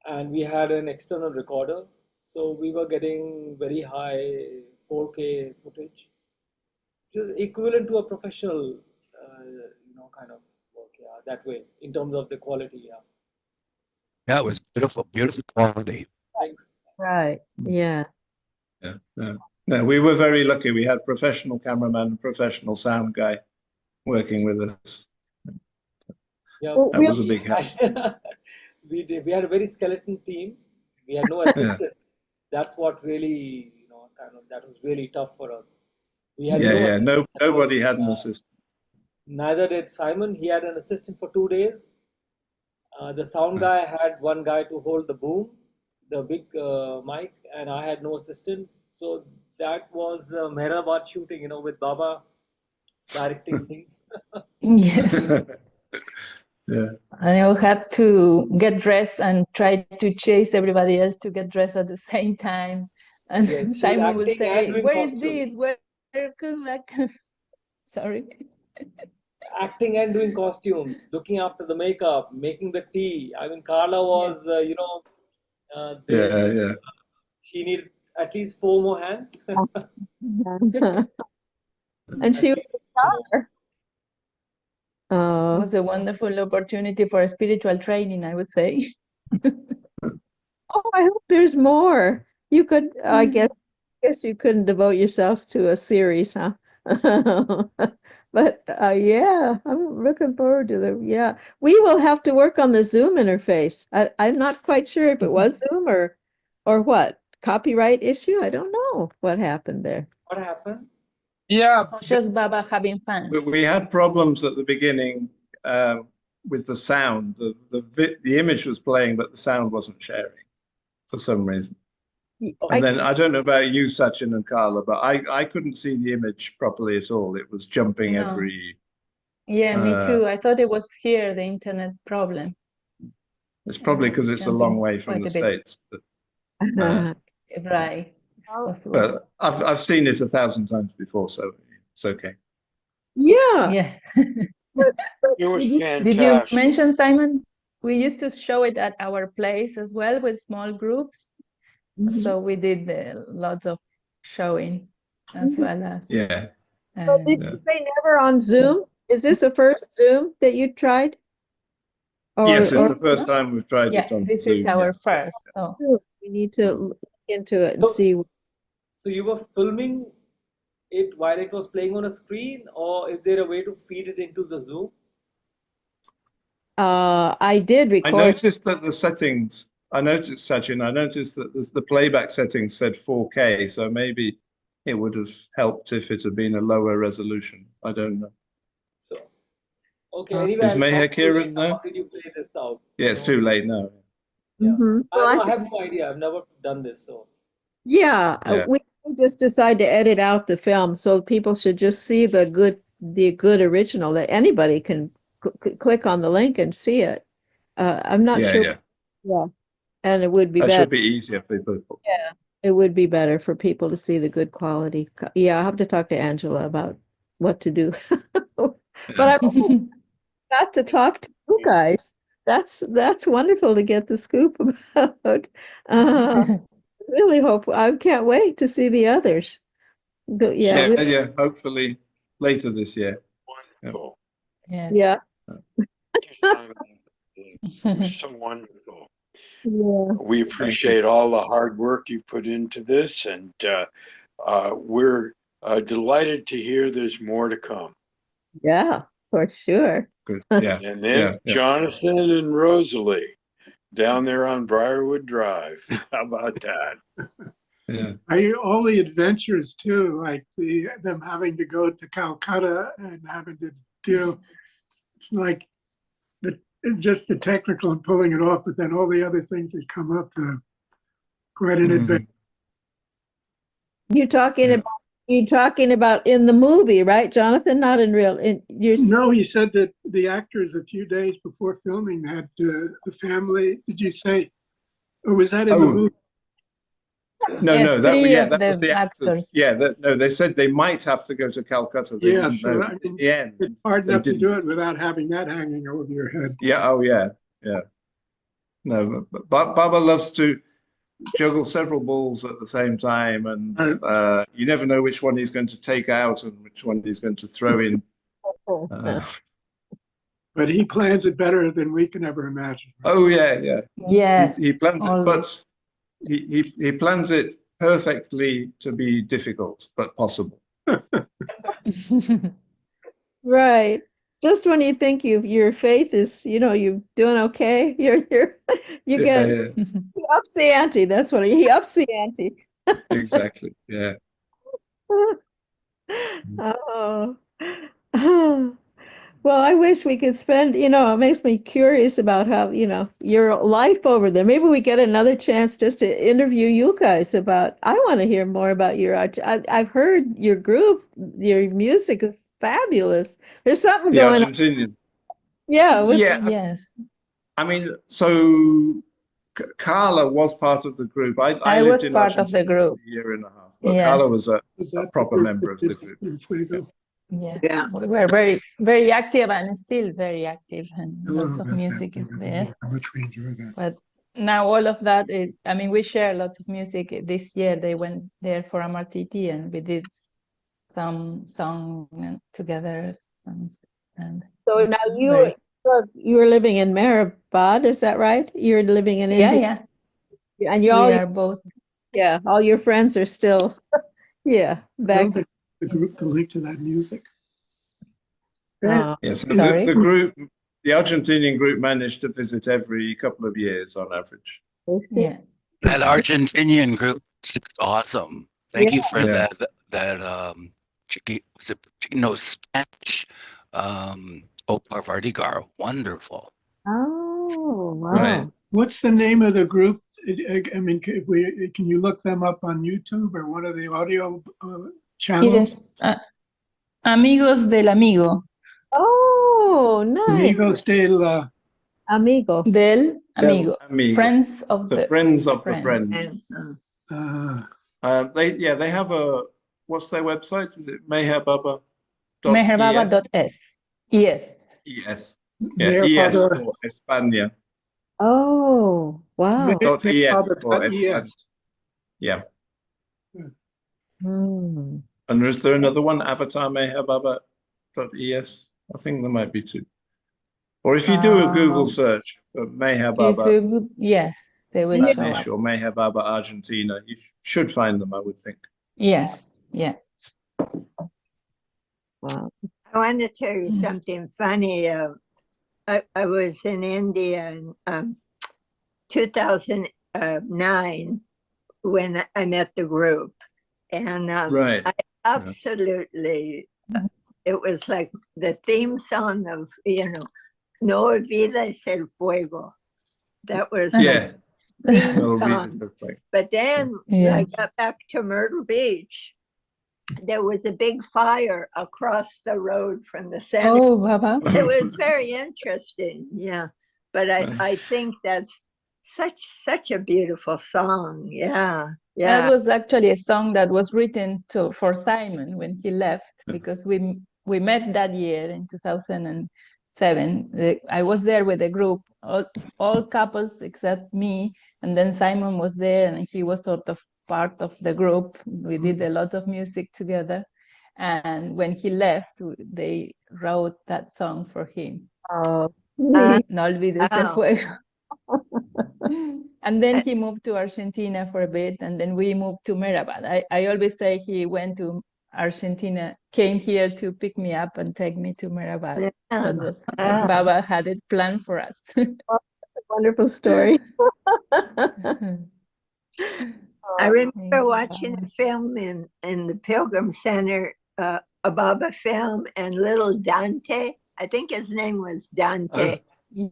and we had an external recorder, so we were getting very high 4K footage, which is equivalent to a professional, kind of work. Yeah, that way in terms of the quality. Yeah. Yeah, it was beautiful quality. Thanks. Right. Yeah. Yeah, no, no, we were very lucky. We had professional cameraman and professional sound guy working with us. Yeah, That was a big help. we had a very skeleton team. We had no assistant. That's what really, that was really tough for us. We had no Yeah. assistant at all. Nobody had an assistant. Neither did Simon. He had an assistant for 2 days. The sound guy had one guy to hold the boom, the big mic, and I had no assistant. So that was Meherabad shooting, with Baba directing things. Yes. Yeah. And you had to get dressed and try to chase everybody else to get dressed at the same time. And Yes, she was Simon would acting and say, doing "Where is costume. this? Where come back?" Sorry. Acting and doing costumes, looking after the makeup, making the tea. I mean, Carla was, Yeah. She needed at least 4 more hands. And she was a star. It was a wonderful opportunity for spiritual training, I would say. Oh, I hope there's more. You could, I guess you couldn't devote yourselves to a series, huh? But yeah, I'm looking forward to them. Yeah, we will have to work on the Zoom interface. I'm not quite sure if it was Zoom or what. Copyright issue? I don't know what happened there. What happened? Yeah. Just Baba having fun. We had problems at the beginning with the sound. The image was playing, but the sound wasn't sharing for some reason. And then I don't know about you, Sachin and Carla, but I couldn't see the image properly at all. It was jumping No. every. Yeah, me too. I thought it was here, the internet problem. It's probably because it's a long way from the States. Right. It's possible. But I've seen it 1,000 times before, so it's okay. Yeah. Yeah. It was Did you mention, Simon? We used to show it at our place as well with small groups. So we did lots of showing as well as. Yeah. So did you say never on Zoom? Is this the first Zoom that you tried? Yes, it's the first time we've tried Yeah, it on this Zoom. is our first. So we need to look into it and see. So you were filming it while it was playing on a screen, or is there a way to feed it into the Zoom? I did record. I noticed that the settings. I noticed that the playback settings said 4K, so maybe it would have helped if it had been a lower resolution. I don't know. So, okay. Anyway, Is Meher Kiran there? how did you play this out? Yeah, it's too late now. I have no idea. I've never done this, so. Yeah, Yeah. we just decided to edit out the film, so people should just see the good original that anybody can click on the link and see it. I'm not sure. Yeah. Yeah, and it would be That better. should be easier for people. Yeah, it would be better for people to see the good quality. Yeah, I'll have to talk to Angela about what to do. But I got to talk to you guys. That's wonderful to get the scoop about. Really hope I can't wait to see the others. But Yeah. Hopefully later this year. Wonderful. Yeah. It was so wonderful. Yeah. We appreciate all the hard work you've put into this, and we're delighted to hear there's more to come. Yeah, for sure. Good. Yeah. And then Jonathan and Rosalie down there on Briarwood Drive. How about that? Yeah. All the adventures too, like them having to go to Calcutta and having to do. It's like just the technical and pulling it off, but then all the other things that come up to quite an adventure. You're talking about in the movie, right, Jonathan? Not in real. No, he said that the actors a few days before filming had the family. Did you say, or was that in the movie? No, that was the actors. actors. Yeah, they said they might have to go to Calcutta. They didn't know I mean, at the end. it's hard They enough to didn't. do it without having that hanging over your head. Yeah. Oh, yeah. No, but Baba loves to juggle several balls at the same time, and you never know which one he's going to take out and which one he's going to throw in. But he plans it better than we can ever imagine. Oh yeah. Yes. He plans it, but he plans it perfectly to be difficult, but possible. Right. Just when you think your faith is, you're doing okay, you get Yeah, he ups the ante. That's what he ups the ante. exactly. Yeah. Oh. Well, I wish we could spend, it makes me curious about how, your life over there. Maybe we get another chance just to interview you guys about, I want to hear more about I've heard your group, your music is fabulous. There's something The going on. Argentinian. Yeah. Yeah. Yes. I mean, so Carla was part of the group. I I lived was in part of the Argentina group. for a year and a half, but Yes. Carla was a Was that proper the member of the group. in Fuego? Yeah. We were very, very active and still very active, and Oh, lots of that- music is there. How much we enjoy that. But now all of that, I mean, we share lots of music. This year they went there for Amartiti and we did some song together. And So it's now very- you were living in Meherabad, is that right? You're living in Yeah, India. yeah. And We are both. yeah, all your friends are still, back. The group, the link to that music. Yes, Sorry? the group, the Argentinian group managed to visit every couple of years on average. Yeah. That Argentinian group is awesome. Thank you for Yeah. that was it Spanish Opar Vertigar. Wonderful. Oh, wow. Right. What's the name of the group? I mean, can you look them up on YouTube or one of the audio It channels? is Amigos del Amigo. Oh, nice. Amigos del Amigo. Del Amigo. Amigo. Friends of So the friends of the friend. friend. They have what's their website? Is it Meherabad? Meherabad.es. Yes. ES. Yeah, ES for España. Oh, wow. .es for Meherabad.es. España. Yeah. Hmm. And is there another one? Avatar Meherabad.es? I think there might be two. Or if you do a Google search for Meherabad Yes, they will show Spanish up. or Meherabad Argentina, you should find them, I would think. Yes, yeah. Wow. I want to tell you something funny. I was in India in 2009 when I met the group. And Right. I absolutely, it was like the theme song of, No olvides el fuego. That was Yeah. the theme No song. olvides el fuego. But then when I Yes. got back to Myrtle Beach, there was a big fire across the road from the center. Oh, Baba. It was very interesting, yeah. But I think that's such a beautiful song, yeah, yeah. That was actually a song that was written for Simon when he left, because we met that year in 2007. I was there with a group, all couples except me, and then Simon was there, and he was sort of part of the group. We did a lot of music together, and when he left, they wrote that song for him. Oh, No olvides el Wow. fuego. And then he moved to Argentina for a bit, and then we moved to Meherabad. I always say he went to Argentina, came here to pick me up and take me to Meherabad. That was Baba had it planned for us. Wonderful story. I remember watching a film in the Pilgrim Center, a Baba film, and little Dante, I think his name was Dante.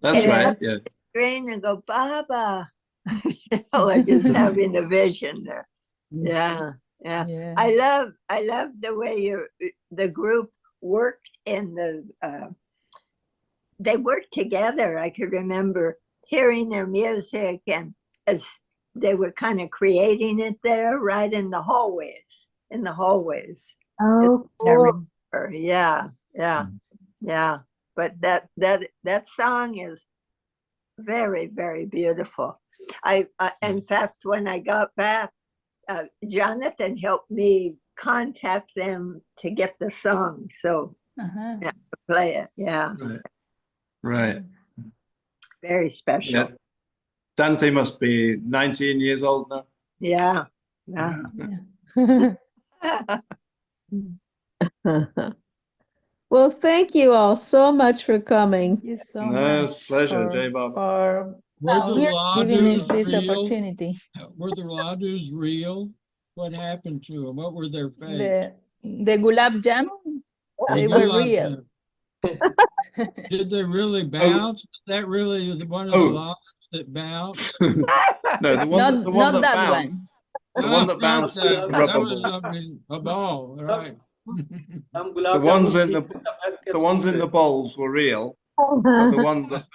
That's And right, yeah. screen and go, Baba. Like it's having a vision there. Yeah, yeah. Yeah. I love the way the group worked in they worked together. I could remember hearing their music, and as they were kind of creating it there, right in the hallways. Oh, I cool. remember. Yeah. But that song is very, very beautiful. In fact, when I got back, Jonathan helped me contact them to get the song, so to play it. Yeah, Right. very special. Yeah. Dante must be 19 years old now. Yeah. Yeah. Well, thank you all so much for coming. Thank you so No, it's a much pleasure, for, Jay Baba. for Were the giving us Ladus this real? opportunity. Were the Ladus real? What happened to them? What were their fate? The gulab jamuns, they The were gulab real. Did they really bounce? Was that really one of the Ladus that bounced? No, the one Not, the one not that that bounced. one. The one that Not bounced was that. the That rubber was ball. a ball, right? Some The gulab ones jamun in the secret, the best kept the ones in the secret. bowls were real, but the one that bounced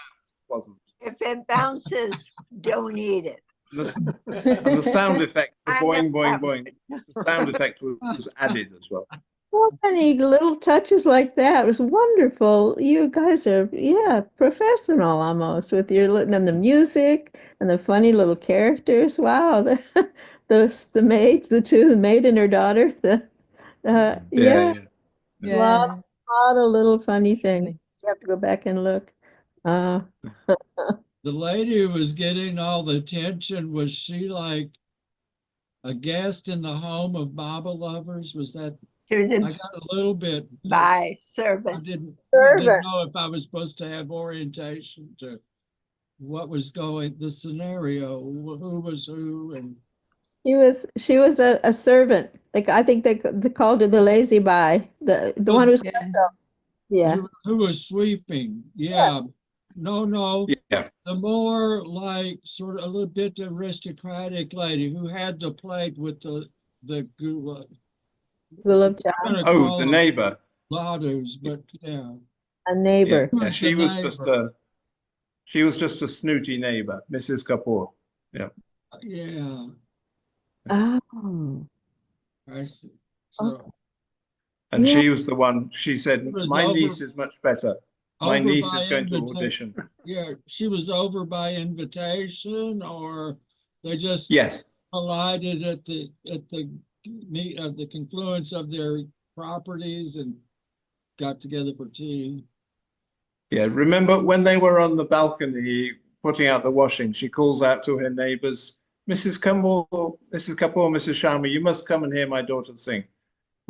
wasn't. If it bounces, don't eat it. And the sound effect, the I know boing, boing, that. boing, the sound effect was added as well. So many little touches like that. It was wonderful. You guys are, yeah, professional almost with your and the music and the funny little characters. Wow, the maids, the maid and her daughter. Yeah, Yeah. lot of little funny things. You have to go back and look. The lady who was getting all the attention, was she like a guest in the home of Baba lovers? Was that? I got a little bit. By servant. I didn't Servant. know if I was supposed to have orientation to what was the scenario, who was who, and She was a servant. Like I think they called her the lazy bye, the one who's yeah. who was sweeping. Yeah. No. Yeah. The more like sort of a little bit aristocratic lady who had the plate with the gulab. Gulab jamun. Oh, the neighbor. Ladus, but yeah. A neighbor. Yeah, she was just a snooty neighbor, Mrs. Kapoor. Yeah. Yeah. Oh. I see. So And she was the one, she said, was my over- niece is much better. My over niece by is going to invitation. audition. Yeah, she was over by invitation, or they just Yes. collided at the confluence of their properties and got together for tea. Yeah, remember when they were on the balcony putting out the washing, she calls out to her neighbors, Mrs. Kapoor, Mrs. Sharma, you must come and hear my daughter sing.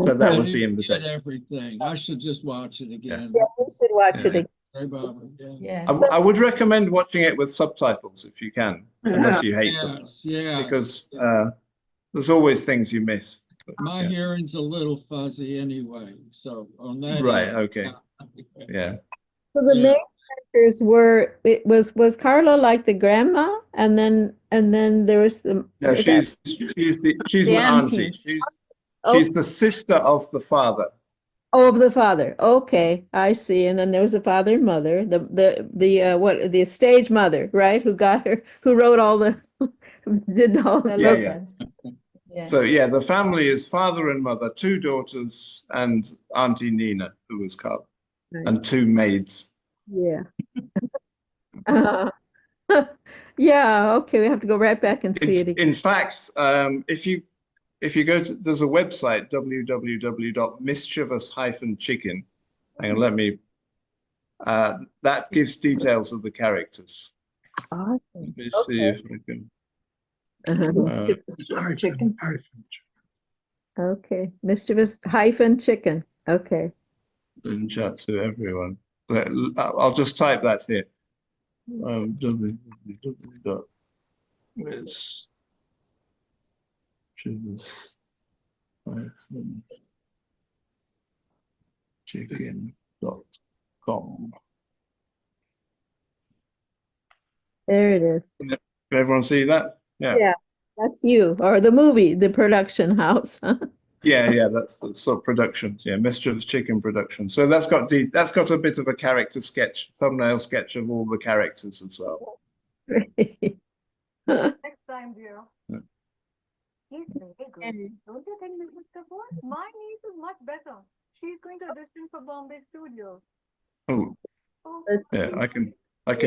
So that I was the didn't get invitation. everything. I should just watch it again. Yeah, we should watch it again. Hey, Barbara, Yeah. I would recommend watching it with subtitles if you can, unless you hate them. Yes. Because there's always things you miss. My hearing's a little fuzzy anyway, so on that. Right, end, okay. Yeah. So the main characters were was Carla like the grandma, and then there was the No, she's The an auntie. auntie. She's the sister of the father. Oh, of the father. Okay, I see. And then there was the father and mother, the stage mother, right? Who wrote all the did all the Yeah. So yeah, the family is father and mother, 2 daughters, and Auntie Nina, who was Carla, and 2 maids. Yeah. Yeah, okay, we have to go right back and see it again. In fact, if you go to, there's a website, www.mischievous-chicken. Hang on, let me, that gives details of the characters. Awesome. Let me see if I can. Chicken. Okay, mischievous-chicken. Okay. In chat to everyone. I'll just type that here. Chicken.com. There it is. Can everyone see that? Yeah, that's you, or the movie, the production house. Yeah, that's the sort of productions. Yeah, Mischievous Chicken production. So that's got a bit of a character sketch, thumbnail sketch of all the characters as well. Next time, dear. He's very good. Don't you think, Mrs. Kapoor? My niece is much better. She's going to audition for Bombay Studios. Oh, yeah, I can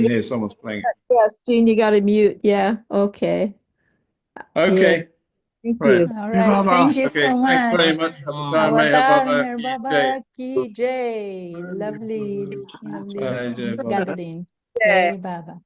hear someone's playing it. Yes, Jean, you got to mute. Yeah, okay. Okay. Yeah. Thank Right. you. All right. Thank you Okay, so much. thanks very much. Avatar Meherbaba ki jai. Lovely Bye, Jai Baba. gathering. Jai Baba.